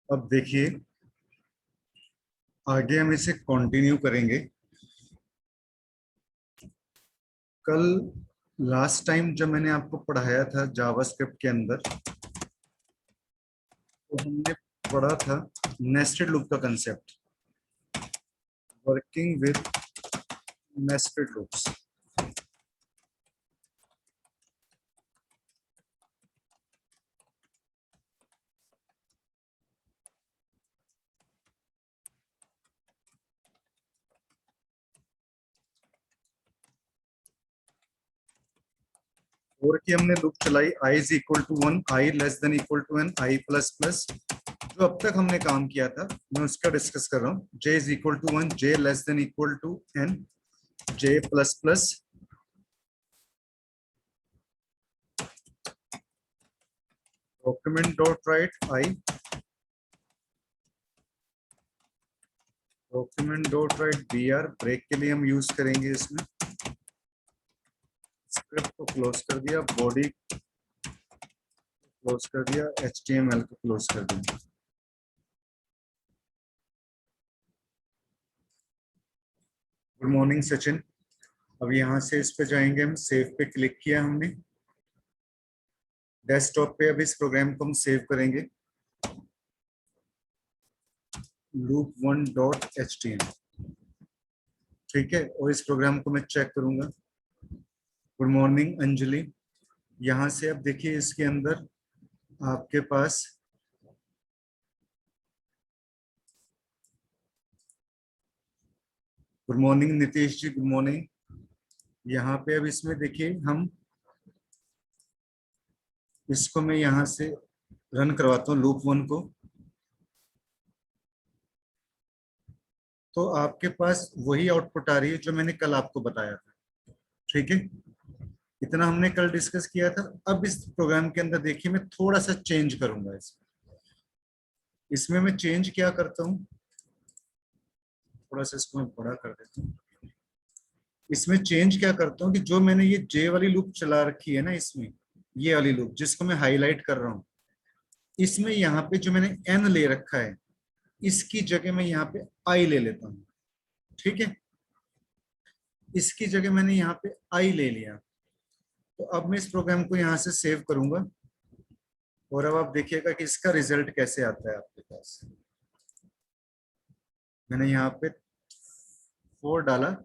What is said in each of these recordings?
अब देखिए, आगे हम इसे कंटिन्यू करेंगे। कल लास्ट टाइम जब मैंने आपको पढ़ाया था जावास्क्रिप्ट के अंदर, तो हमने पढ़ा था नेस्टेड लूप का concept, working with nested loops. और की हमने लूप चलाई i is equal to one, i less than equal to n, i plus plus. जो अब तक हमने काम किया था मैं उसका डिस्कस कर रहा हूँ। J is equal to one, j less than equal to n, j plus plus, document dot write i, document dot write b r. Break के लिए हम यूज करेंगे इसमें। स्क्रिप्ट को क्लोज कर दिया, बॉडी क्लोज कर दिया, HTML को क्लोज कर दिया। Good morning Sachin. अब यहाँ से इस पे जाएंगे हम, सेव पे क्लिक किया हमने। डेस्कटॉप पे अब इस प्रोग्राम को हम सेव करेंगे, loop1.html। ठीक है, और इस प्रोग्राम को मैं चेक करूंगा। Good morning Anjali. यहाँ से अब देखिए इसके अंदर आपके पास good morning Nitish ji, good morning. यहाँ पे अब इसमें देखिए हम इसको, मैं यहाँ से रन करवाता हूँ लूप वन को, तो आपके पास वही आउटपुट आ रही है जो मैंने कल आपको बताया था। ठीक है, इतना हमने कल डिस्कस किया था। अब इस प्रोग्राम के अंदर देखिए मैं थोड़ा सा चेंज करूंगा इसमें मैं चेंज क्या करता हूँ, थोड़ा सा इसको मैं बड़ा कर देता हूँ। इसमें चेंज क्या करता हूँ कि जो मैंने ये जे वाली लूप चला रखी है ना, इसमें ये वाली लूप जिसको मैं हाईलाइट कर रहा हूँ, इसमें यहाँ पे जो मैंने एन ले रखा है, इसकी जगह मैं यहाँ पे आई ले लेता हूँ। ठीक है, इसकी जगह मैंने यहाँ पे आई ले लिया। तो अब मैं इस प्रोग्राम को यहाँ से सेव करूंगा, और अब आप देखिएगा कि इसका रिजल्ट कैसे आता है आपके पास। मैंने यहाँ पे 4 डाला,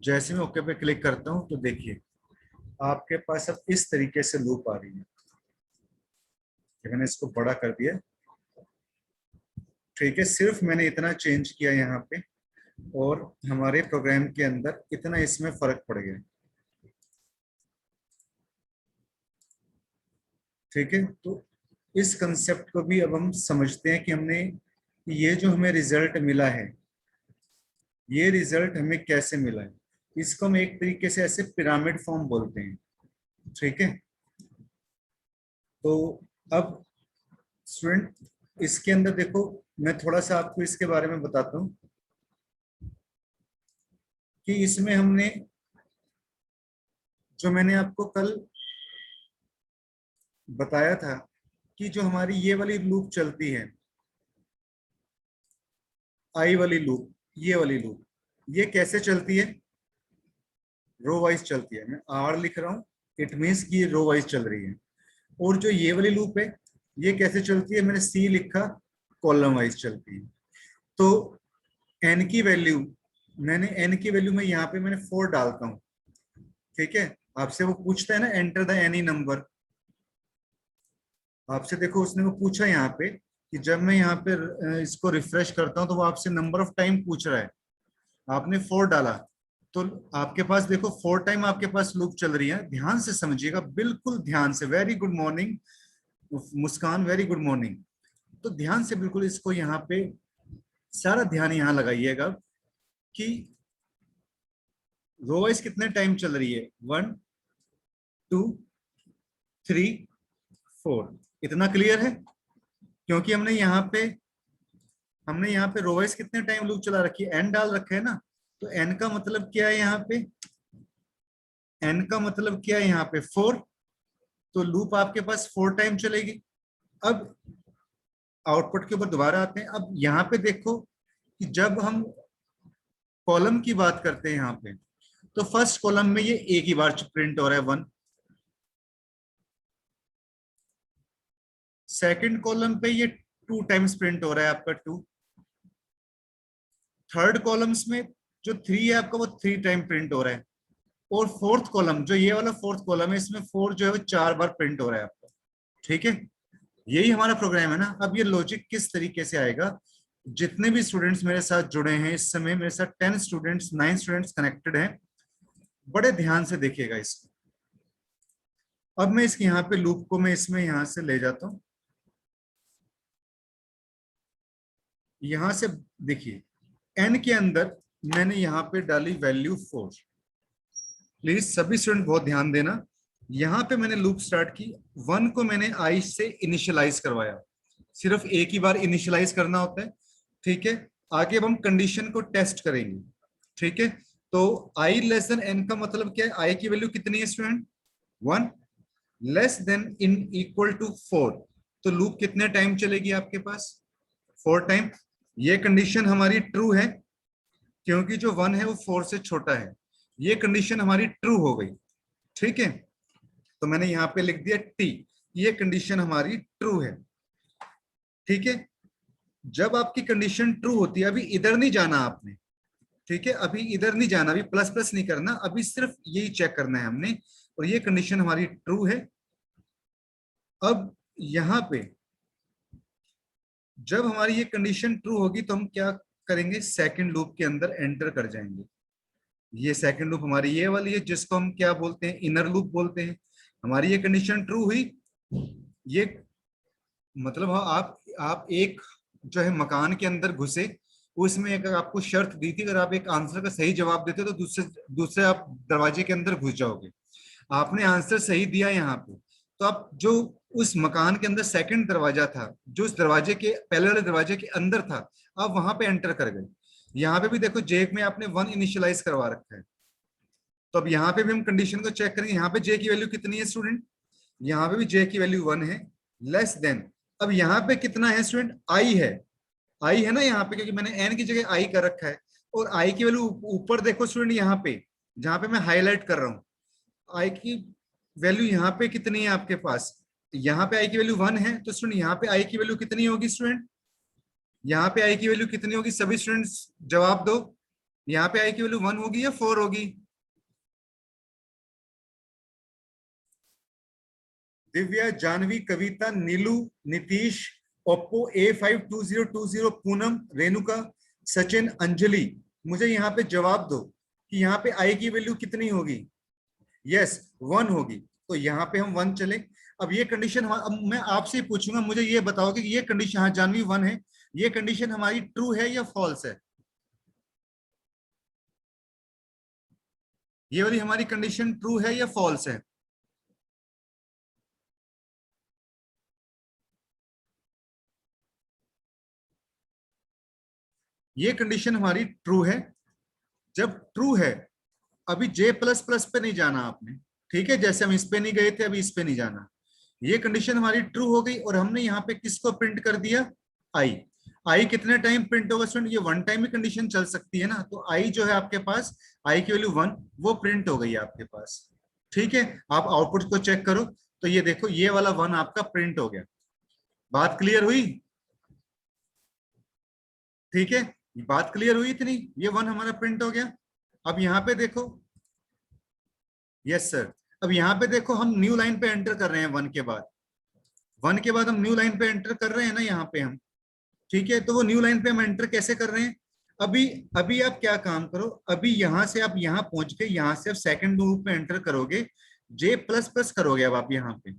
जैसे मैं ओके पे क्लिक करता हूँ तो देखिए आपके पास अब इस तरीके से लूप आ रही है। मैंने इसको बड़ा कर दिया। ठीक है, सिर्फ मैंने इतना चेंज किया यहाँ पे, और हमारे प्रोग्राम के अंदर इतना इसमें फर्क पड़ गया। ठीक है, तो इस कंसेप्ट को भी अब हम समझते हैं कि हमने ये जो हमें रिजल्ट मिला है, ये रिजल्ट हमें कैसे मिला है। इसको हम एक तरीके से ऐसे पिरामिड फॉर्म बोलते हैं। ठीक है, तो अब स्टूडेंट इसके अंदर देखो, मैं थोड़ा सा आपको इसके बारे में बताता हूँ कि इसमें हमने, जो मैंने आपको कल बताया था कि जो हमारी ये वाली लूप चलती है, आई वाली लूप, ये वाली लूप, ये कैसे चलती है, रो वाइज चलती है। मैं आर लिख रहा हूँ, इट मीन्स कि ये रो वाइज चल रही है। और जो ये वाली लूप है, ये कैसे चलती है, मैंने सी लिखा, कॉलम वाइज चलती है। तो एन की वैल्यू, मैंने एन की वैल्यू में यहाँ पे मैंने 4 डालता हूँ। ठीक है, आपसे वो पूछता है ना एंटर द एनी नंबर, आपसे देखो उसने वो पूछा यहाँ पे कि जब मैं यहाँ पे इसको रिफ्रेश करता हूँ तो वो आपसे नंबर ऑफ टाइम पूछ रहा है। आपने 4 डाला, तो आपके पास देखो 4 टाइम आपके पास लूप चल रही है। ध्यान से समझिएगा, बिल्कुल ध्यान से। वेरी गुड मॉर्निंग मुस्कान, वेरी गुड मॉर्निंग। तो ध्यान से बिल्कुल इसको यहाँ पे सारा ध्यान यहाँ लगाइएगा कि रो वाइज कितने टाइम चल रही है, 1 2 3 4। इतना क्लियर है, क्योंकि हमने यहाँ पे रो वाइज कितने टाइम लूप चला रखी है, एन डाल रखे है ना। तो एन का मतलब क्या है यहाँ पे, एन का मतलब क्या है यहाँ पे, 4। तो लूप आपके पास 4 टाइम चलेगी। अब आउटपुट के ऊपर दोबारा आते हैं। अब यहाँ पे देखो कि जब हम कॉलम की बात करते हैं यहाँ पे, तो फर्स्ट कॉलम में ये एक ही बार प्रिंट हो रहा है 1। सेकंड कॉलम पे ये 2 टाइम्स प्रिंट हो रहा है आपका 2। थर्ड कॉलम्स में जो 3 है आपका, वो 3 टाइम प्रिंट हो रहा है। और फोर्थ कॉलम, जो ये वाला फोर्थ कॉलम है, इसमें 4 जो है वो 4 बार प्रिंट हो रहा है आपका। ठीक है, यही हमारा प्रोग्राम है ना। अब ये लॉजिक किस तरीके से आएगा, जितने भी स्टूडेंट्स मेरे साथ जुड़े हैं इस समय, मेरे साथ 10 स्टूडेंट्स 9 स्टूडेंट्स कनेक्टेड हैं, बड़े ध्यान से देखिएगा इसको। अब मैं इसके यहाँ पे लूप को मैं इसमें यहां से ले जाता हूं। यहां से देखिए, एन के अंदर मैंने यहाँ पे डाली वैल्यू 4। प्लीज सभी स्टूडेंट बहुत ध्यान देना। यहाँ पे मैंने लूप स्टार्ट की, 1 को मैंने आई से इनिशियलाइज करवाया। सिर्फ एक ही बार इनिशियलाइज करना होता है। ठीक है, आगे अब हम कंडीशन को टेस्ट करेंगे। ठीक है, तो आई लेस देन एन का मतलब क्या है, आई की वैल्यू कितनी है student, 1, less than in equal to 4। तो लूप कितने टाइम चलेगी आपके पास, 4 टाइम। ये कंडीशन हमारी ट्रू है, क्योंकि जो 1 है वो 4 से छोटा है। ये कंडीशन हमारी ट्रू हो गई। ठीक है, तो मैंने यहाँ पे लिख दिया टी, ये कंडीशन हमारी ट्रू है। ठीक है, जब आपकी कंडीशन ट्रू होती है, अभी इधर नहीं जाना आपने। ठीक है, अभी इधर नहीं जाना, अभी प्लस प्लस नहीं करना, अभी सिर्फ यही चेक करना है हमने, और ये कंडीशन हमारी ट्रू है। अब यहाँ पे जब हमारी ये कंडीशन ट्रू होगी, तो हम क्या करेंगे, सेकंड लूप के अंदर एंटर कर जाएंगे। ये सेकंड लूप हमारी ये वाली है, जिसको हम क्या बोलते हैं, इनर लूप बोलते हैं। हमारी ये कंडीशन ट्रू हुई। ये मतलब हाँ, आप एक जो है मकान के अंदर घुसे, उसमें अगर आपको शर्त दी थी, अगर आप एक आंसर का सही जवाब देते तो दूसरे दूसरे आप दरवाजे के अंदर घुस जाओगे। आपने आंसर सही दिया यहाँ पे, तो आप जो उस मकान के अंदर सेकंड दरवाजा था, जो उस दरवाजे के पहले वाले दरवाजे के अंदर था, आप वहां पे एंटर कर गए। यहाँ पे भी देखो, जे में आपने 1 इनिशियलाइज करवा रखा है। तो अब यहाँ पे भी हम कंडीशन को चेक करेंगे। यहाँ पे जे की वैल्यू कितनी है स्टूडेंट, यहाँ पे भी जे की वैल्यू 1 है, लेस देन। अब यहाँ पे कितना है स्टूडेंट, आई है। आई है ना यहाँ पे, क्योंकि मैंने एन की जगह आई कर रखा है। और आई की वैल्यू ऊपर देखो स्टूडेंट, यहाँ पे जहाँ पे मैं हाईलाइट कर रहा हूँ, आई की वैल्यू यहाँ पे कितनी है आपके पास, यहाँ पे आई की वैल्यू 1 है। तो स्टूडेंट यहाँ पे आई की वैल्यू कितनी होगी स्टूडेंट, यहाँ पे आई की वैल्यू कितनी होगी, सभी स्टूडेंट्स जवाब दो। यहाँ पे आई की वैल्यू 1 होगी या 4 होगी। दिव्या, जानवी, कविता, नीलू, नीतीश, ओप्पो A52020, पूनम, रेणुका, सचिन, अंजलि, मुझे यहाँ पे जवाब दो कि यहाँ पे आई की वैल्यू कितनी होगी। यस, 1 होगी। तो यहाँ पे हम 1 चले। अब ये कंडीशन, अब मैं आपसे ही पूछूंगा, मुझे ये बताओ कि ये कंडीशन, हाँ जानवी 1 है, ये कंडीशन हमारी ट्रू है या फॉल्स है। ये वाली हमारी कंडीशन ट्रू है या फॉल्स है। ये कंडीशन हमारी ट्रू है। जब ट्रू है, अभी जे प्लस प्लस पे नहीं जाना आपने। ठीक है, जैसे हम इस पे नहीं गए थे, अभी इस पे नहीं जाना। ये कंडीशन हमारी ट्रू हो गई, और हमने यहाँ पे किसको प्रिंट कर दिया, आई। आई कितने टाइम प्रिंट होगा स्टूडेंट, ये 1 टाइम ही कंडीशन चल सकती है ना। तो आई जो है आपके पास, आई की वैल्यू 1, वो प्रिंट हो गई आपके पास। ठीक है, आप आउटपुट को चेक करो, तो ये देखो, ये वाला 1 आपका प्रिंट हो गया। बात क्लियर हुई। ठीक है, बात क्लियर हुई इतनी, ये 1 हमारा प्रिंट हो गया। अब यहाँ पे देखो, यस सर, अब यहाँ पे देखो, हम न्यू लाइन पे एंटर कर रहे हैं 1 के बाद। 1 के बाद हम न्यू लाइन पे एंटर कर रहे हैं ना यहाँ पे हम। ठीक है, तो वो न्यू लाइन पे हम एंटर कैसे कर रहे हैं, अभी अभी आप क्या काम करो, अभी यहां से आप यहाँ पहुंच के, यहाँ से आप सेकंड लूप में एंटर करोगे, जे प्लस प्लस करोगे। अब आप यहाँ पे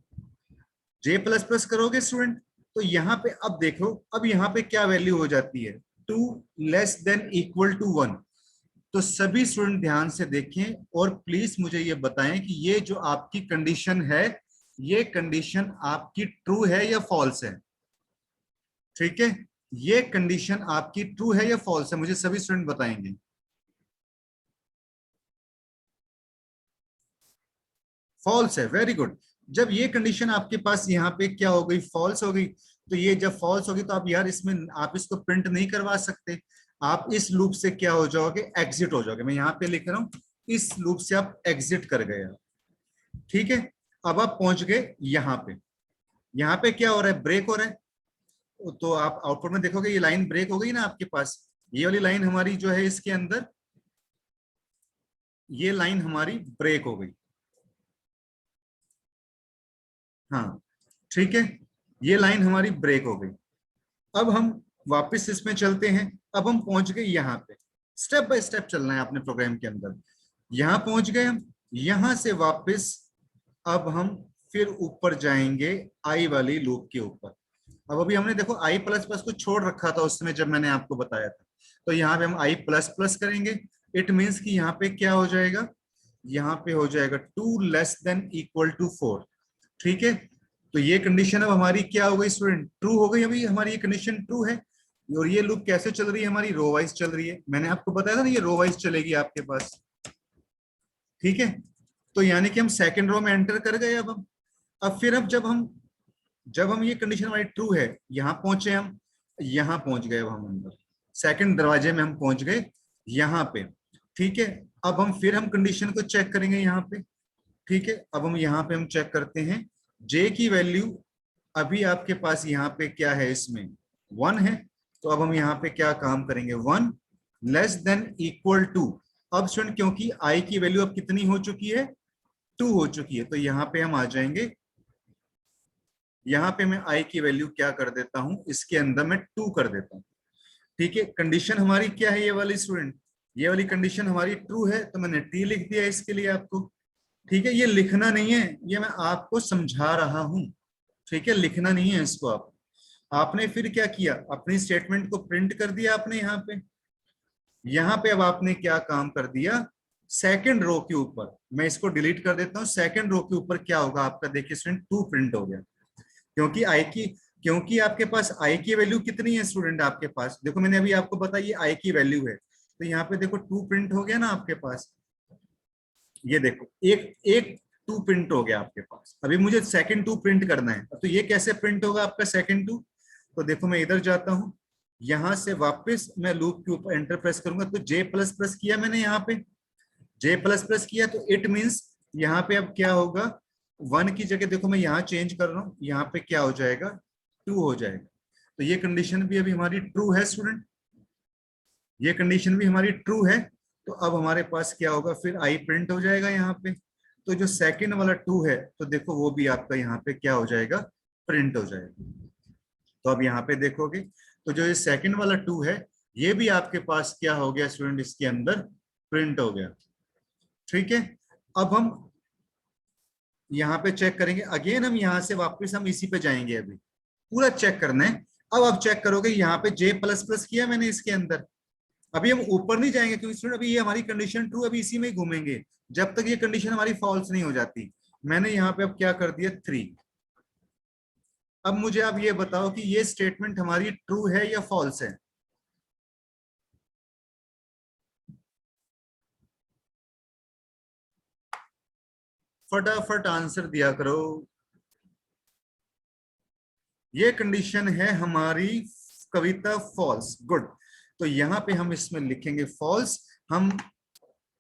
जे प्लस प्लस करोगे स्टूडेंट, तो यहाँ पे अब देखो, अब यहाँ पे क्या वैल्यू हो जाती है, 2 लेस देन इक्वल टू 1। तो सभी स्टूडेंट ध्यान से देखें, और प्लीज मुझे ये बताएं कि ये जो आपकी कंडीशन है, ये कंडीशन आपकी ट्रू है या फॉल्स है। ठीक है, ये कंडीशन आपकी ट्रू है या फॉल्स है, मुझे सभी स्टूडेंट बताएंगे। फॉल्स है, वेरी गुड। जब ये कंडीशन आपके पास यहाँ पे क्या हो गई, फॉल्स हो गई, तो ये जब फॉल्स होगी तो आप यार इसमें आप इसको प्रिंट नहीं करवा सकते, आप इस लूप से क्या हो जाओगे, एग्जिट हो जाओगे। मैं यहाँ पे लिख रहा हूँ इस लूप से आप एग्जिट कर गए आप, ठीक है। अब आप पहुंच गए यहाँ पे क्या हो रहा है, ब्रेक हो रहा है। तो आप आउटपुट में देखोगे ये लाइन ब्रेक हो गई ना आपके पास, ये वाली लाइन हमारी जो है इसके अंदर, ये लाइन हमारी ब्रेक हो गई। हाँ ठीक है, ये लाइन हमारी ब्रेक हो गई। अब हम वापस इसमें चलते हैं। अब हम पहुंच गए यहाँ पे, स्टेप बाय स्टेप चलना है अपने प्रोग्राम के अंदर। यहाँ पहुंच गए हम, यहां से वापस अब हम फिर ऊपर जाएंगे आई वाली लूप के ऊपर। अब अभी हमने देखो आई प्लस प्लस को छोड़ रखा था उस समय जब मैंने आपको बताया था, तो यहाँ पे हम आई प्लस प्लस करेंगे। इट मीन्स कि यहाँ पे क्या हो जाएगा, यहाँ पे हो जाएगा 2 < ठीक है। तो ये कंडीशन अब हमारी क्या हो गई स्टूडेंट, ट्रू हो गई। अभी हमारी ये कंडीशन ट्रू है। और ये लूप कैसे चल रही है, हमारी रो वाइज चल रही है। मैंने आपको बताया था ना ये रो वाइज चलेगी आपके पास, ठीक है। तो यानी कि हम सेकंड रो में एंटर कर गए। अब फिर जब हम ये कंडीशन हमारी ट्रू है, यहाँ पहुंचे हम, यहाँ पहुंच गए। अब हम अंदर सेकंड दरवाजे में हम पहुंच गए यहाँ पे, ठीक है। अब हम कंडीशन को चेक करेंगे यहाँ पे, ठीक है। अब हम यहाँ पे हम चेक करते हैं जे की वैल्यू अभी आपके पास यहाँ पे क्या है, इसमें 1 है। तो अब हम यहाँ पे क्या काम करेंगे, 1 < अब स्टूडेंट क्योंकि आई की वैल्यू अब कितनी हो चुकी है, 2 हो चुकी है, तो यहाँ पे हम आ जाएंगे। यहाँ पे मैं आई की वैल्यू क्या कर देता हूं, इसके अंदर मैं 2 कर देता हूं, ठीक है। कंडीशन हमारी क्या है ये वाली स्टूडेंट, ये वाली कंडीशन हमारी ट्रू है, तो मैंने टी लिख दिया इसके लिए आपको, ठीक है। ये लिखना नहीं है, ये मैं आपको समझा रहा हूं, ठीक है। लिखना नहीं है इसको आपने फिर क्या किया, अपनी स्टेटमेंट को प्रिंट कर दिया आपने यहाँ पे अब आपने क्या काम कर दिया, सेकंड रो के ऊपर, मैं इसको डिलीट कर देता हूं, सेकंड रो के ऊपर क्या होगा आपका, देखिए स्टूडेंट 2 प्रिंट हो गया। क्योंकि क्योंकि आपके पास आई की वैल्यू कितनी है स्टूडेंट, आपके पास देखो मैंने अभी आपको बताया ये आई की वैल्यू है, तो यहाँ पे देखो 2 प्रिंट हो गया ना आपके पास। ये देखो एक एक 2 प्रिंट हो गया आपके पास। अभी मुझे सेकंड 2 प्रिंट करना है, तो ये कैसे प्रिंट होगा आपका सेकंड 2, तो देखो मैं इधर जाता हूं, यहां से वापस मैं लूप के ऊपर एंटर प्रेस करूंगा, तो जे प्लस प्लस किया मैंने यहाँ पे, जे प्लस प्लस किया, तो इट मींस यहाँ पे अब क्या होगा, 1 की जगह देखो मैं यहाँ चेंज कर रहा हूँ, यहाँ पे क्या हो जाएगा, 2 हो जाएगा। तो ये कंडीशन भी अभी हमारी ट्रू है स्टूडेंट, ये कंडीशन भी हमारी ट्रू है। तो अब हमारे पास क्या होगा, फिर आई प्रिंट हो जाएगा यहाँ पे। तो जो सेकंड वाला 2 है, तो देखो वो भी आपका यहाँ पे क्या हो जाएगा, प्रिंट हो जाएगा। तो अब यहाँ पे देखोगे तो जो ये सेकंड वाला 2 है, ये भी आपके पास क्या हो गया स्टूडेंट, इसके अंदर प्रिंट हो गया, ठीक है। अब हम यहाँ पे चेक करेंगे अगेन, हम यहाँ से वापस हम इसी पे जाएंगे, अभी पूरा चेक करना है। अब आप चेक करोगे यहाँ पे जे प्लस प्लस किया मैंने इसके अंदर, अभी हम ऊपर नहीं जाएंगे क्योंकि स्टूडेंट अभी ये हमारी कंडीशन ट्रू, अभी इसी में ही घूमेंगे जब तक ये कंडीशन हमारी फॉल्स नहीं हो जाती। मैंने यहाँ पे अब क्या कर दिया 3। अब मुझे आप ये बताओ कि ये स्टेटमेंट हमारी ट्रू है या फॉल्स है, फटाफट आंसर दिया करो। ये कंडीशन है हमारी कविता फॉल्स, गुड। तो यहाँ पे हम इसमें लिखेंगे फॉल्स। हम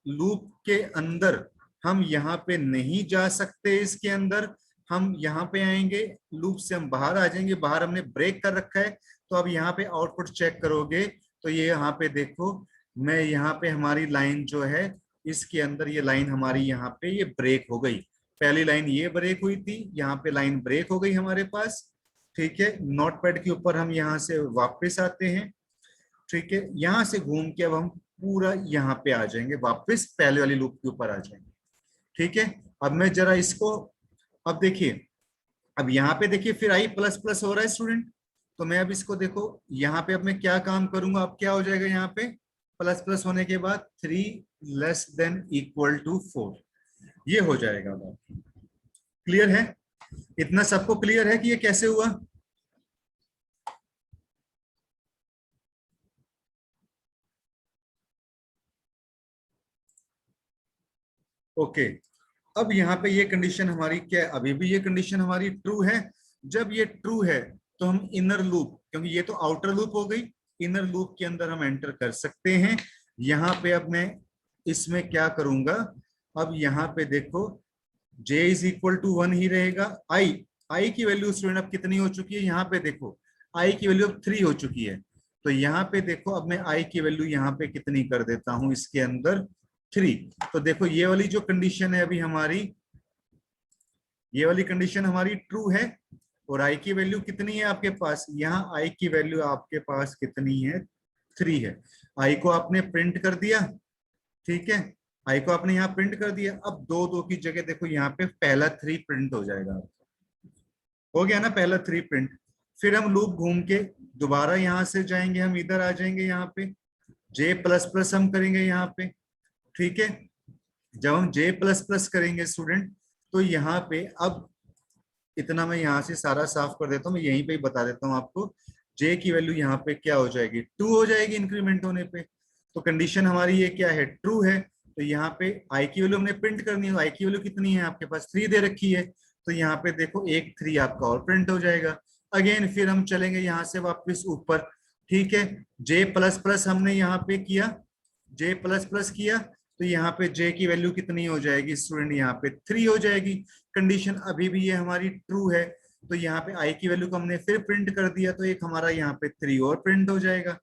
लूप के अंदर हम यहाँ पे नहीं जा सकते, इसके अंदर हम यहाँ पे आएंगे, लूप से हम बाहर आ जाएंगे, बाहर हमने ब्रेक कर रखा है। तो अब यहाँ पे आउटपुट चेक करोगे तो ये यहाँ पे देखो, मैं यहाँ पे हमारी लाइन जो है इसके अंदर, ये लाइन हमारी यहाँ पे ये ब्रेक हो गई। पहली लाइन ये ब्रेक हुई थी, यहाँ पे लाइन ब्रेक हो गई हमारे पास, ठीक है। नोटपैड के ऊपर हम यहाँ से वापस आते हैं, ठीक है। यहां से घूम के अब हम पूरा यहाँ पे आ जाएंगे, वापस पहले वाली लूप के ऊपर आ जाएंगे, ठीक है। अब मैं जरा इसको, अब देखिए, अब यहाँ पे देखिए फिर आई प्लस प्लस हो रहा है स्टूडेंट। तो मैं अब इसको देखो यहाँ पे अब मैं क्या काम करूंगा, अब क्या हो जाएगा यहाँ पे, प्लस प्लस होने के बाद 3 < 4 ये हो जाएगा। क्लियर है, इतना सबको क्लियर है कि ये कैसे हुआ। ओके, अब यहाँ पे ये कंडीशन हमारी क्या है, अभी भी ये कंडीशन हमारी ट्रू है। जब ये ट्रू है तो हम इनर लूप, क्योंकि ये तो आउटर लूप हो गई, इनर लूप के अंदर हम एंटर कर सकते हैं। यहाँ पे अब मैं इसमें क्या करूंगा, अब यहाँ पे देखो j इज इक्वल टू 1 ही रहेगा। आई की वैल्यू स्टूडेंट अब कितनी हो चुकी है, यहाँ पे देखो आई की वैल्यू अब 3 हो चुकी है। तो यहाँ पे देखो अब मैं आई की वैल्यू यहाँ पे कितनी कर देता हूं इसके अंदर, 3। तो देखो ये वाली जो कंडीशन है अभी हमारी, ये वाली कंडीशन हमारी ट्रू है। और आई की वैल्यू कितनी है आपके पास, यहाँ आई की वैल्यू आपके पास कितनी है, 3 है। आई को आपने प्रिंट कर दिया, ठीक है, आई को आपने यहाँ प्रिंट कर दिया। अब 2 की जगह देखो यहाँ पे पहला 3 प्रिंट हो जाएगा, हो गया ना पहला 3 प्रिंट। फिर हम लूप घूम के दोबारा यहाँ से जाएंगे, हम इधर आ जाएंगे, यहाँ पे j प्लस प्लस हम करेंगे यहाँ पे, ठीक है। जब हम j प्लस प्लस करेंगे स्टूडेंट, तो यहाँ पे अब इतना मैं यहाँ से सारा साफ कर देता हूँ, मैं यहीं पे ही बता देता हूँ आपको। j की वैल्यू यहाँ पे क्या हो जाएगी, 2 हो जाएगी इंक्रीमेंट होने पे। तो कंडीशन हमारी ये क्या है, ट्रू है। तो यहाँ पे i की वैल्यू हमने प्रिंट करनी है, i की वैल्यू कितनी है आपके पास, 3 दे रखी है। तो यहाँ पे देखो एक 3 आपका और प्रिंट हो जाएगा। अगेन फिर हम चलेंगे यहाँ से वापस ऊपर, ठीक है। j प्लस प्लस हमने यहाँ पे किया, j प्लस प्लस किया, तो यहाँ पे j की वैल्यू कितनी हो जाएगी स्टूडेंट, यहाँ पे 3 हो जाएगी। कंडीशन अभी भी ये हमारी ट्रू है। तो यहाँ पे i की वैल्यू को हमने फिर प्रिंट कर दिया, तो एक हमारा यहाँ पे 3 और प्रिंट हो जाएगा।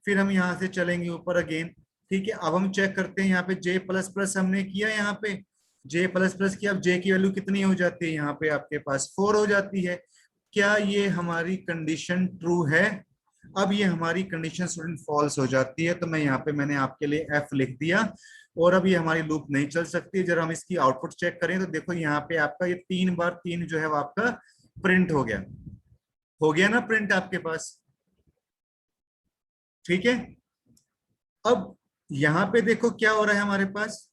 फिर हम यहाँ से चलेंगे ऊपर अगेन, ठीक है। अब हम चेक करते हैं यहाँ पे j प्लस प्लस हमने किया, यहाँ पे j प्लस प्लस किया, अब j की वैल्यू कितनी हो जाती है, यहाँ पे आपके पास 4 हो जाती है। क्या ये हमारी कंडीशन ट्रू है? अब ये हमारी कंडीशन स्टूडेंट फॉल्स हो जाती है। तो मैं यहाँ पे मैंने आपके लिए f लिख दिया, और अब ये हमारी लूप नहीं चल सकती। जब हम इसकी आउटपुट चेक करें तो देखो यहाँ पे आपका ये 3 बार 3 जो है वो आपका प्रिंट हो गया ना प्रिंट आपके पास, ठीक है। अब यहाँ पे देखो क्या हो रहा है हमारे पास,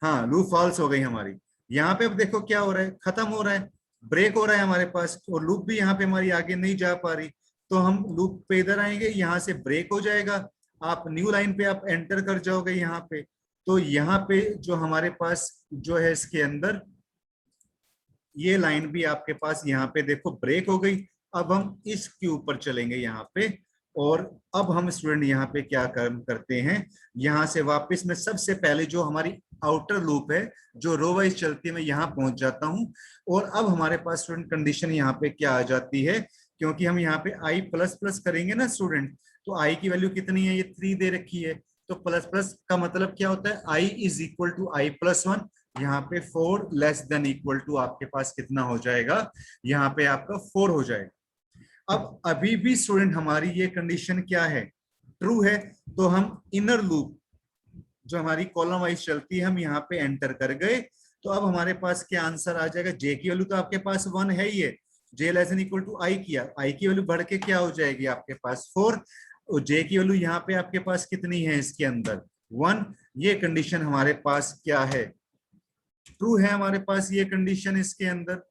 हाँ लूप फॉल्स हो गई हमारी। यहाँ पे अब देखो क्या हो रहा है, खत्म हो रहा है, ब्रेक हो रहा है हमारे पास, और लूप भी यहाँ पे हमारी आगे नहीं जा पा रही। तो हम लूप पे इधर आएंगे, यहाँ से ब्रेक हो जाएगा, आप न्यू लाइन पे आप एंटर कर जाओगे यहाँ पे। तो यहाँ पे जो हमारे पास जो है इसके अंदर ये लाइन भी आपके पास यहाँ पे देखो ब्रेक हो गई। अब हम इसके ऊपर चलेंगे यहाँ पे, और अब हम स्टूडेंट यहाँ पे क्या करते हैं, यहाँ से वापस में सबसे पहले जो हमारी आउटर लूप है जो रो वाइज चलती है, मैं यहाँ पहुंच जाता हूँ। और अब हमारे पास स्टूडेंट कंडीशन यहाँ पे क्या आ जाती है, क्योंकि हम यहाँ पे i प्लस प्लस करेंगे ना स्टूडेंट, तो i की वैल्यू कितनी है, ये 3 दे रखी है। तो प्लस प्लस का मतलब क्या होता है, i is equal to i plus 1। यहाँ पे 4 लेस देन इक्वल टू आपके पास कितना हो जाएगा, यहाँ पे आपका 4 हो जाएगा। अब अभी भी स्टूडेंट हमारी ये कंडीशन क्या है, ट्रू है। तो हम इनर लूप जो हमारी कॉलम वाइज चलती है हम यहाँ पे एंटर कर गए। तो अब हमारे पास क्या आंसर आ जाएगा, जे की वैल्यू तो आपके पास 1 है ही है, जे लेस देन इक्वल टू आई किया, आई की वैल्यू बढ़ के क्या हो जाएगी आपके पास 4, और जे की वैल्यू यहाँ पे आपके पास कितनी है इसके अंदर 1। ये कंडीशन हमारे पास क्या है, ट्रू है हमारे पास ये कंडीशन इसके अंदर,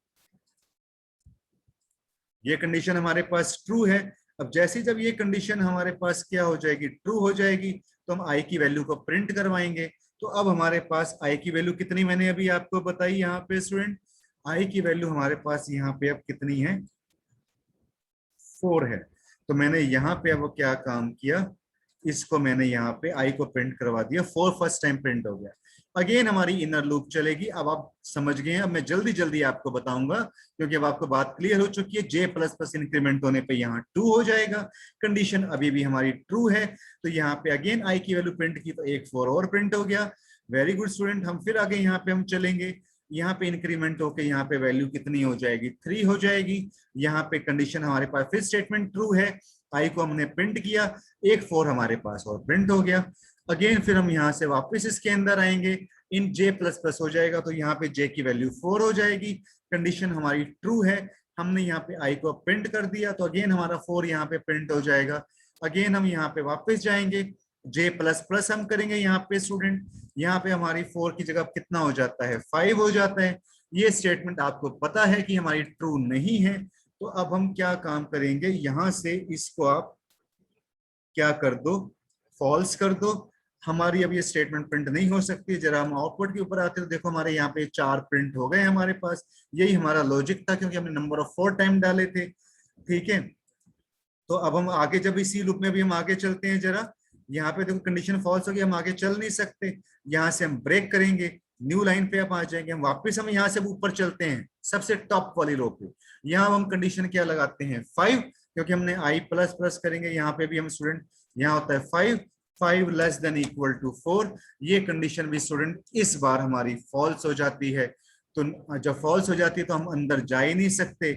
ये कंडीशन हमारे पास ट्रू है। अब जैसे जब ये कंडीशन हमारे पास क्या हो जाएगी, ट्रू हो जाएगी, तो हम आई की वैल्यू को प्रिंट करवाएंगे। तो अब हमारे पास आई की वैल्यू कितनी मैंने अभी आपको बताई यहाँ पे स्टूडेंट, आई की वैल्यू हमारे पास यहाँ पे अब कितनी है, 4 है। तो मैंने यहाँ पे अब क्या काम किया, इसको मैंने यहाँ पे आई को प्रिंट करवा दिया, 4 फर्स्ट टाइम प्रिंट हो गया। अगेन हमारी इनर लूप चलेगी। अब आप समझ गए हैं, अब मैं जल्दी जल्दी आपको बताऊंगा, क्योंकि अब आपको बात क्लियर हो चुकी है। जे प्लस प्लस इंक्रीमेंट होने पे यहाँ 2 हो जाएगा, कंडीशन अभी भी हमारी ट्रू है। तो यहाँ पे अगेन आई की वैल्यू प्रिंट की, तो एक 4 और प्रिंट हो गया। वेरी गुड स्टूडेंट, हम फिर आगे यहाँ पे हम चलेंगे, यहाँ पे इंक्रीमेंट होके यहाँ पे वैल्यू कितनी हो जाएगी, 3 हो जाएगी। यहाँ पे कंडीशन हमारे पास फिर स्टेटमेंट ट्रू है, आई को हमने प्रिंट किया, एक 4 हमारे पास और प्रिंट हो गया। अगेन फिर हम यहाँ से वापस इसके अंदर आएंगे, इन j प्लस प्लस हो जाएगा, तो यहाँ पे j की वैल्यू 4 हो जाएगी, कंडीशन हमारी ट्रू है। हमने यहाँ पे i को प्रिंट कर दिया, तो अगेन हमारा 4 यहाँ पे प्रिंट हो जाएगा। अगेन हम यहाँ पे वापस जाएंगे, j प्लस प्लस हम करेंगे यहाँ पे स्टूडेंट, यहाँ पे हमारी 4 की जगह कितना हो जाता है, 5 हो जाता है। ये स्टेटमेंट आपको पता है कि हमारी ट्रू नहीं है। तो अब हम क्या काम करेंगे, यहां से इसको आप क्या कर दो, फॉल्स कर दो। हमारी अब ये स्टेटमेंट प्रिंट नहीं हो सकती। जरा हम आउटपुट के ऊपर आते हैं, तो देखो हमारे यहाँ पे 4 प्रिंट हो गए हमारे पास। यही हमारा लॉजिक था, क्योंकि हमने नंबर ऑफ 4 टाइम डाले थे। ठीक है, तो अब हम आगे जब इसी लूप में भी हम आगे चलते हैं जरा, यहाँ पे देखो कंडीशन फॉल्स होगी, हम आगे चल नहीं सकते, यहाँ से हम ब्रेक करेंगे, न्यू लाइन पे आप आ जाएंगे, हम वापस हम यहाँ से ऊपर चलते हैं सबसे टॉप वाली रो पे, यहाँ हम कंडीशन क्या लगाते हैं 5, क्योंकि हमने आई प्लस प्लस करेंगे, यहाँ पे भी हम स्टूडेंट, यहाँ होता है 5, 5 लेस देन इक्वल टू 4, ये कंडीशन भी स्टूडेंट इस बार हमारी फॉल्स हो जाती है। तो जब फॉल्स हो जाती है तो हम अंदर जा ही नहीं सकते,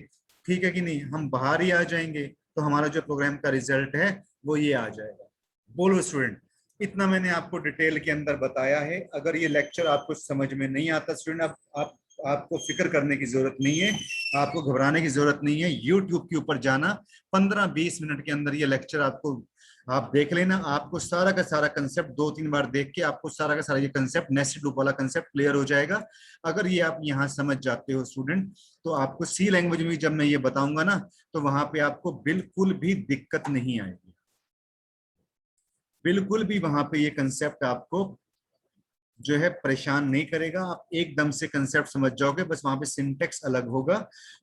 ठीक है कि नहीं, हम बाहर ही आ जाएंगे, तो हमारा जो प्रोग्राम का रिजल्ट है वो ये आ जाएगा। बोलो स्टूडेंट, इतना मैंने आपको डिटेल के अंदर बताया है। अगर ये लेक्चर आपको समझ में नहीं आता स्टूडेंट, आप आपको फिक्र करने की जरूरत नहीं है, आपको घबराने की जरूरत नहीं है। यूट्यूब के ऊपर जाना, 15-20 मिनट के अंदर ये लेक्चर आपको, आप देख लेना, आपको सारा का सारा कंसेप्ट 2-3 बार देख के आपको सारा का सारा ये कंसेप्ट, नेस्टेड लूप वाला कंसेप्ट क्लियर हो जाएगा। अगर ये आप यहाँ समझ जाते हो स्टूडेंट, तो आपको सी लैंग्वेज में जब मैं ये बताऊंगा ना, तो वहां पे आपको बिल्कुल भी दिक्कत नहीं आएगी, बिल्कुल भी वहां पे ये कंसेप्ट आपको जो है परेशान नहीं करेगा। आप एकदम से कंसेप्ट समझ जाओगे, बस वहां पे सिंटेक्स अलग होगा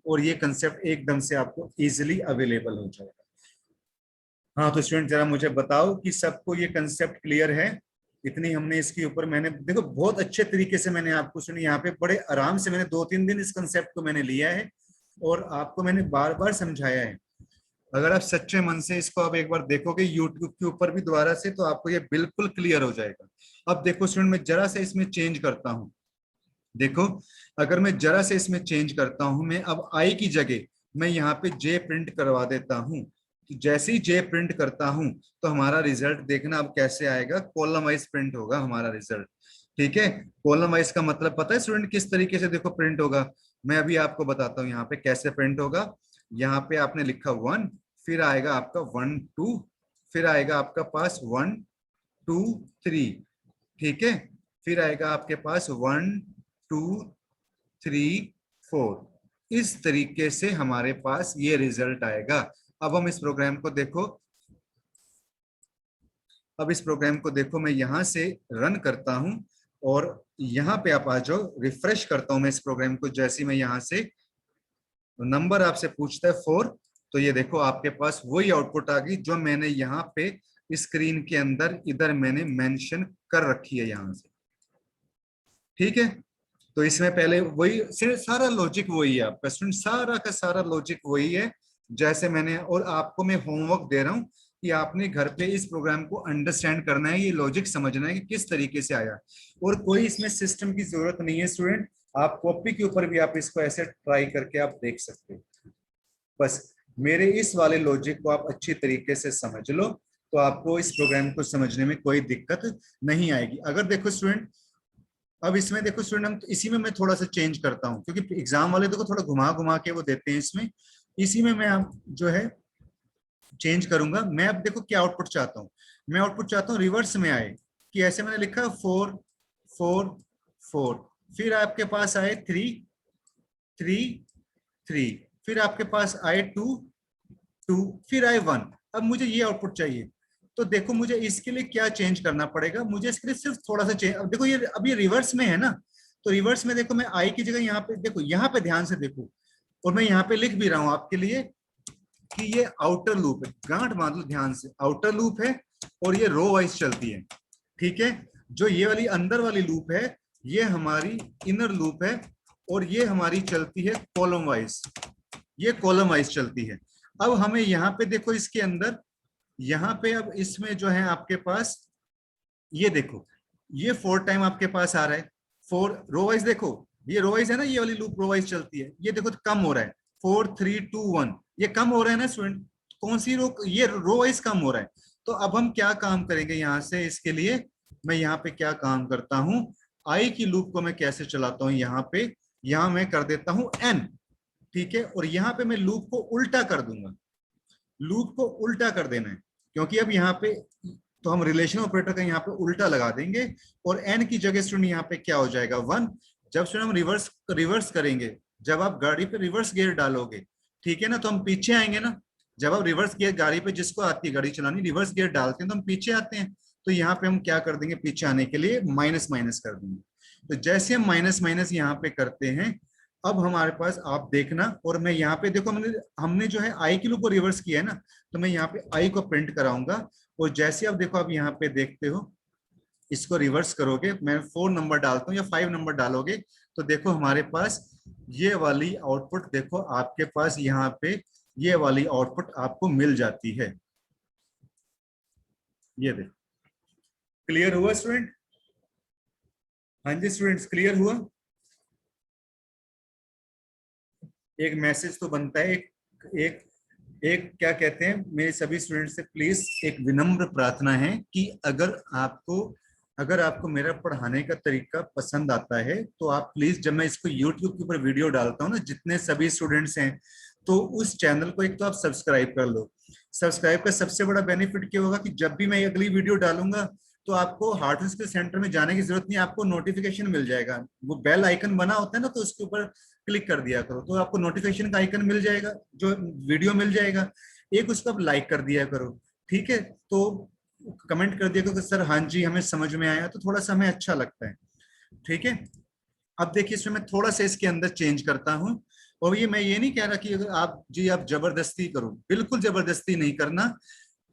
और ये कंसेप्ट एकदम से आपको इजीली अवेलेबल हो जाएगा। हाँ तो स्टूडेंट जरा मुझे बताओ कि सबको ये कंसेप्ट क्लियर है? इतनी हमने इसके ऊपर, मैंने देखो बहुत अच्छे तरीके से मैंने आपको सुनी, यहाँ पे बड़े आराम से मैंने 2-3 दिन इस कंसेप्ट को मैंने लिया है और आपको मैंने बार बार समझाया है। अगर आप सच्चे मन से इसको आप एक बार देखोगे यूट्यूब के ऊपर भी दोबारा से, तो आपको ये बिल्कुल क्लियर हो जाएगा। अब देखो स्टूडेंट, मैं जरा से इसमें चेंज करता हूँ, देखो अगर मैं जरा से इसमें चेंज करता हूं, मैं अब आई की जगह मैं यहाँ पे जे प्रिंट करवा देता हूं, तो जैसे ही जे प्रिंट करता हूं तो हमारा रिजल्ट देखना अब कैसे आएगा, कॉलम वाइज प्रिंट होगा हमारा रिजल्ट। ठीक है, कॉलम वाइज का मतलब पता है स्टूडेंट किस तरीके से देखो प्रिंट होगा, मैं अभी आपको बताता हूँ यहाँ पे कैसे प्रिंट होगा। यहाँ पे आपने लिखा 1, फिर आएगा आपका 1 2, फिर आएगा आपका पास 1 2 3, ठीक है, फिर आएगा आपके पास 1 2 3 4, इस तरीके से हमारे पास ये रिजल्ट आएगा। अब हम इस प्रोग्राम को देखो, अब इस प्रोग्राम को देखो, मैं यहां से रन करता हूं और यहां पे आप आ जाओ, रिफ्रेश करता हूं मैं इस प्रोग्राम को, जैसे मैं यहां से नंबर आपसे पूछता है 4, तो ये देखो आपके पास वही आउटपुट आ गई जो मैंने यहाँ पे स्क्रीन के अंदर इधर मैंने मेंशन कर रखी है यहां से। ठीक है, तो इसमें पहले वही सारा लॉजिक वही है आपका स्टूडेंट, सारा का सारा लॉजिक वही है जैसे मैंने, और आपको मैं होमवर्क दे रहा हूं कि आपने घर पे इस प्रोग्राम को अंडरस्टैंड करना है, ये लॉजिक समझना है कि किस तरीके से आया, और कोई इसमें सिस्टम की जरूरत नहीं है स्टूडेंट। आप कॉपी के ऊपर भी आप इसको ऐसे ट्राई करके आप देख सकते हो, बस मेरे इस वाले लॉजिक को आप अच्छी तरीके से समझ लो, तो आपको इस प्रोग्राम को समझने में कोई दिक्कत नहीं आएगी। अगर देखो स्टूडेंट, अब इसमें देखो स्टूडेंट, हम इसी में मैं थोड़ा सा चेंज करता हूँ, क्योंकि एग्जाम वाले देखो थोड़ा घुमा घुमा के वो देते हैं इसमें, इसी में मैं अब जो है चेंज करूंगा। मैं अब देखो क्या आउटपुट चाहता हूँ, मैं आउटपुट चाहता हूँ रिवर्स में आए, कि ऐसे मैंने लिखा 4 4 4, फिर आपके पास आए 3 3 3, फिर आपके पास आए 2 2, फिर आए 1। अब मुझे ये आउटपुट चाहिए, तो देखो मुझे इसके लिए क्या चेंज करना पड़ेगा, मुझे इसके लिए सिर्फ थोड़ा सा चेंज, अब देखो ये अब ये रिवर्स में है ना, तो रिवर्स में देखो मैं आई की जगह यहाँ पे देखो, यहाँ पे ध्यान से देखो, और मैं यहाँ पे लिख भी रहा हूँ आपके लिए कि ये आउटर लूप है, गांठ बांध लो ध्यान से, आउटर लूप है और ये रो वाइज चलती है। ठीक है, जो ये वाली अंदर वाली लूप है ये हमारी इनर लूप है, और ये हमारी चलती है कॉलम वाइज, ये कॉलम वाइज चलती है। अब हमें यहाँ पे देखो इसके अंदर, यहाँ पे अब इसमें जो है आपके पास ये देखो, ये 4 टाइम आपके पास आ रहा है, 4 रो वाइज, देखो ये रो वाइज है ना, ये वाली लूप रो वाइज चलती है, ये देखो तो कम हो रहा है 4 3 2 1, ये कम हो रहा है ना स्टूडेंट, कौन सी रो, ये रो वाइज कम हो रहा है। तो अब हम क्या काम करेंगे यहाँ से, इसके लिए मैं यहाँ पे क्या काम करता हूँ, आई की लूप को मैं कैसे चलाता हूँ, यहाँ पे यहाँ मैं कर देता हूँ n, ठीक है, और यहाँ पे मैं लूप को उल्टा कर दूंगा, लूप को उल्टा कर देना है, क्योंकि अब यहाँ पे तो हम रिलेशन ऑपरेटर का यहाँ पे उल्टा लगा देंगे, और एन की जगह स्टूडेंट यहाँ पे क्या हो जाएगा 1। जब स्टूडेंट हम रिवर्स रिवर्स करेंगे, जब आप गाड़ी पे रिवर्स गियर डालोगे, ठीक है ना, तो हम पीछे आएंगे ना, जब आप रिवर्स गियर, गाड़ी पे जिसको आती है गाड़ी चलानी, रिवर्स गियर डालते हैं तो हम पीछे आते हैं, तो यहाँ पे हम क्या कर देंगे, पीछे आने के लिए माइनस माइनस कर देंगे। तो जैसे हम माइनस माइनस यहाँ पे करते हैं, अब हमारे पास आप देखना, और मैं यहाँ पे देखो हमने जो है आई की लूप को रिवर्स किया है ना, तो मैं यहाँ पे आई को प्रिंट कराऊंगा, और जैसे आप देखो आप यहाँ पे देखते हो, इसको रिवर्स करोगे, मैं 4 नंबर डालता हूँ या 5 नंबर डालोगे, तो देखो हमारे पास ये वाली आउटपुट, देखो आपके पास यहाँ पे ये वाली आउटपुट आपको मिल जाती है। ये देखो, क्लियर हुआ स्टूडेंट? हाँ जी स्टूडेंट्स, क्लियर हुआ? एक मैसेज तो बनता है, एक एक क्या कहते हैं, मेरे सभी स्टूडेंट्स से प्लीज एक विनम्र प्रार्थना है कि अगर आपको मेरा पढ़ाने का तरीका पसंद आता है, तो आप प्लीज, जब मैं इसको YouTube के ऊपर वीडियो डालता हूँ ना, जितने सभी स्टूडेंट्स हैं, तो उस चैनल को एक तो आप सब्सक्राइब कर लो। सब्सक्राइब का सबसे बड़ा बेनिफिट क्या होगा कि जब भी मैं अगली वीडियो डालूंगा, तो आपको हार्ट स्किल सेंटर में जाने की जरूरत नहीं, आपको नोटिफिकेशन मिल जाएगा। वो बेल आइकन बना होता है ना, तो उसके ऊपर क्लिक कर दिया करो, तो आपको नोटिफिकेशन का आइकन मिल जाएगा, जो वीडियो मिल जाएगा। एक उसको आप लाइक कर दिया करो, ठीक है? तो कमेंट कर दिया करो कि सर हाँ जी हमें समझ में आया, तो थोड़ा सा हमें अच्छा लगता है, ठीक है? अब देखिए इसमें मैं थोड़ा सा इसके अंदर चेंज करता हूँ, और ये मैं ये नहीं कह रहा कि अगर आप जबरदस्ती करो, बिल्कुल जबरदस्ती नहीं करना।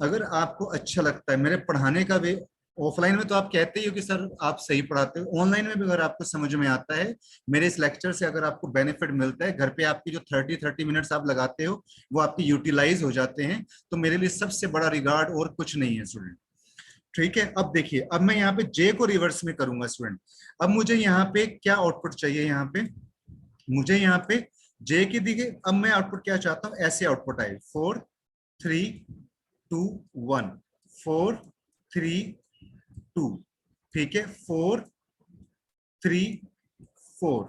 अगर आपको अच्छा लगता है मेरे पढ़ाने का वे, ऑफलाइन में तो आप कहते ही हो कि सर आप सही पढ़ाते हो, ऑनलाइन में भी अगर आपको समझ में आता है, मेरे इस लेक्चर से अगर आपको बेनिफिट मिलता है, घर पे आपकी जो 30 मिनट्स आप लगाते हो वो आपकी यूटिलाइज हो जाते हैं, तो मेरे लिए सबसे बड़ा रिगार्ड और कुछ नहीं है स्टूडेंट, ठीक है? अब देखिए, अब मैं यहाँ पे जे को रिवर्स में करूंगा स्टूडेंट। अब मुझे यहाँ पे क्या आउटपुट चाहिए, यहाँ पे मुझे यहाँ पे जे की दी गई, अब मैं आउटपुट क्या चाहता हूँ, ऐसे आउटपुट आए 4 3 2 1, 4 3 2, ठीक है? 4 3 4।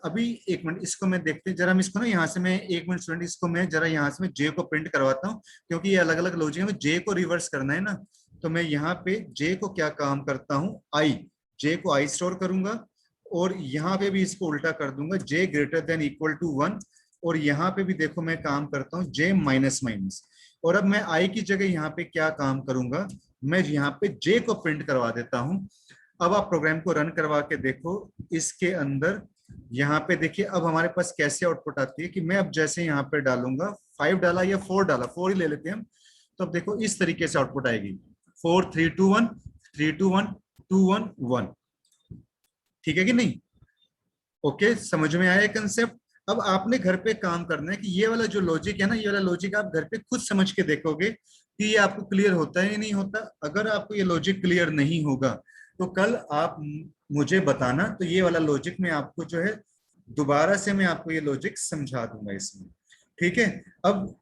अभी एक मिनट, इसको मैं देखते हैं जरा, हम इसको ना यहाँ से, मैं एक मिनट स्टूडेंट, इसको मैं जरा यहाँ से मैं जे को प्रिंट करवाता हूँ, क्योंकि ये अलग अलग लॉजिक है, जे को रिवर्स करना है ना, तो मैं यहाँ पे जे को क्या काम करता हूँ, आई, जे को आई स्टोर करूंगा, और यहाँ पे भी इसको उल्टा कर दूंगा, जे ग्रेटर देन इक्वल टू 1, और यहाँ पे भी देखो मैं काम करता हूँ जे माइनस माइनस, और अब मैं आई की जगह यहाँ पे क्या काम करूंगा, मैं यहाँ पे जे को प्रिंट करवा देता हूँ। अब आप प्रोग्राम को रन करवा के देखो, इसके अंदर यहाँ पे देखिए अब हमारे पास कैसे आउटपुट आती है, कि मैं अब जैसे यहाँ पे डालूंगा, 5 डाला या 4 डाला, 4 ही ले लेते हैं हम, तो अब देखो इस तरीके से आउटपुट आएगी, 4 3 2 1 3 2 1 2 1 1, ठीक है कि नहीं? ओके, समझ में आया कंसेप्ट? अब आपने घर पे काम करना है कि ये वाला जो लॉजिक है ना, ये वाला लॉजिक आप घर पे खुद समझ के देखोगे कि ये आपको क्लियर होता है या नहीं होता। अगर आपको ये लॉजिक क्लियर नहीं होगा, तो कल आप मुझे बताना, तो ये वाला लॉजिक में आपको जो है दोबारा से मैं आपको ये लॉजिक समझा दूंगा इसमें, ठीक है? अब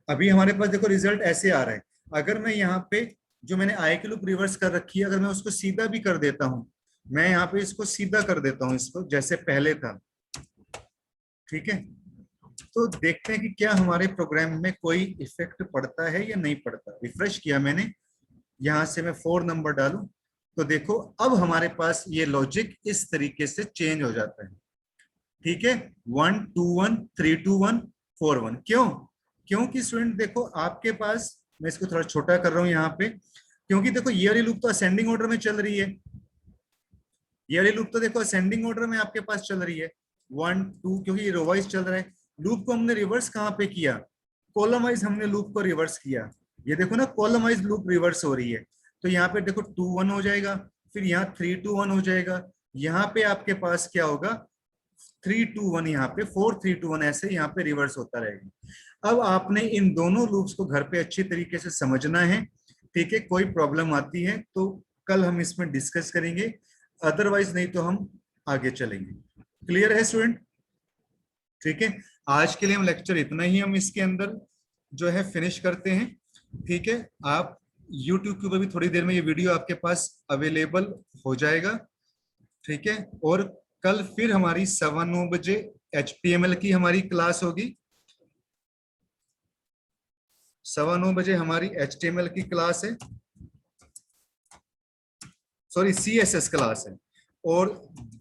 अभी हमारे पास देखो रिजल्ट ऐसे आ रहा है, अगर मैं यहाँ पे जो मैंने आई की लूप रिवर्स कर रखी है, अगर मैं उसको सीधा भी कर देता हूँ, मैं यहाँ पे इसको सीधा कर देता हूँ, इसको जैसे पहले था, ठीक है? तो देखते हैं कि क्या हमारे प्रोग्राम में कोई इफेक्ट पड़ता है या नहीं पड़ता। रिफ्रेश किया मैंने, यहां से मैं 4 नंबर डालूं, तो देखो अब हमारे पास ये लॉजिक इस तरीके से चेंज हो जाता है, ठीक है? 1 2 1 3 2 1 4 1। क्यों? क्योंकि स्टूडेंट देखो आपके पास, मैं इसको थोड़ा छोटा कर रहा हूं यहाँ पे, क्योंकि देखो ये वाली लूप तो असेंडिंग ऑर्डर में चल रही है, ये वाली लूप तो देखो असेंडिंग ऑर्डर में आपके पास चल रही है, 1 2, क्योंकि ये रो वाइज चल रहा है। लूप को हमने रिवर्स कहाँ पे किया, कॉलम वाइज हमने लूप को रिवर्स किया, ये देखो ना कॉलम वाइज लूप रिवर्स हो रही है, तो यहाँ पे देखो 2 1 हो जाएगा, फिर यहाँ 3 2 1 हो जाएगा, यहाँ पे आपके पास क्या होगा 3 2 1, यहाँ पे 4 3 2 1, ऐसे यहाँ पे रिवर्स होता रहेगा। अब आपने इन दोनों लूप्स को घर पे अच्छी तरीके से समझना है, ठीक है? कोई प्रॉब्लम आती है तो कल हम इसमें डिस्कस करेंगे, अदरवाइज नहीं तो हम आगे चलेंगे। क्लियर है स्टूडेंट? ठीक है, आज के लिए हम लेक्चर इतना ही हम इसके अंदर जो है फिनिश करते हैं, ठीक है? आप YouTube के ऊपर भी थोड़ी देर में ये वीडियो आपके पास अवेलेबल हो जाएगा, ठीक है? और कल फिर हमारी 9:15 बजे HTML की हमारी क्लास होगी, 9:15 बजे हमारी HTML की क्लास है, सॉरी CSS क्लास है, और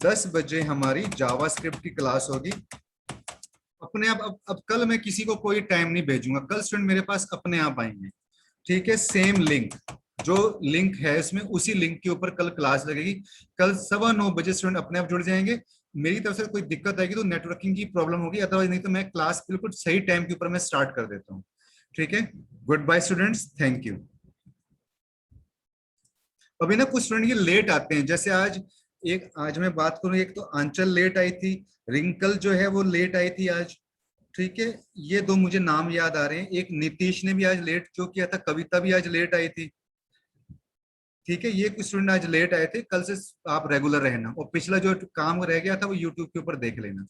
10 बजे हमारी जावास्क्रिप्ट की क्लास होगी। अपने आप अब कल मैं किसी को कोई टाइम नहीं भेजूंगा, कल स्टूडेंट मेरे पास अपने आप आएंगे, ठीक है? सेम लिंक, जो लिंक है इसमें, उसी लिंक के ऊपर कल क्लास लगेगी। कल 9:15 बजे स्टूडेंट अपने आप जुड़ जाएंगे, मेरी तरफ से कोई दिक्कत आएगी तो नेटवर्किंग की प्रॉब्लम होगी, अदरवाइज नहीं तो मैं क्लास बिल्कुल सही टाइम के ऊपर मैं स्टार्ट कर देता हूँ। ठीक है, good bye students, thank you. अभी ना कुछ स्टूडेंट ये लेट आते हैं, जैसे आज मैं बात करूं, एक तो आंचल लेट आई थी, रिंकल जो है वो लेट आई थी आज। ठीक है, ये दो मुझे नाम याद आ रहे हैं। एक नीतीश ने भी आज लेट जो किया था, कविता भी आज लेट आई थी। ठीक है, ये कुछ स्टूडेंट आज लेट आए थे, कल से आप रेगुलर रहना, और पिछला जो काम रह गया था वो यूट्यूब के ऊपर देख लेना।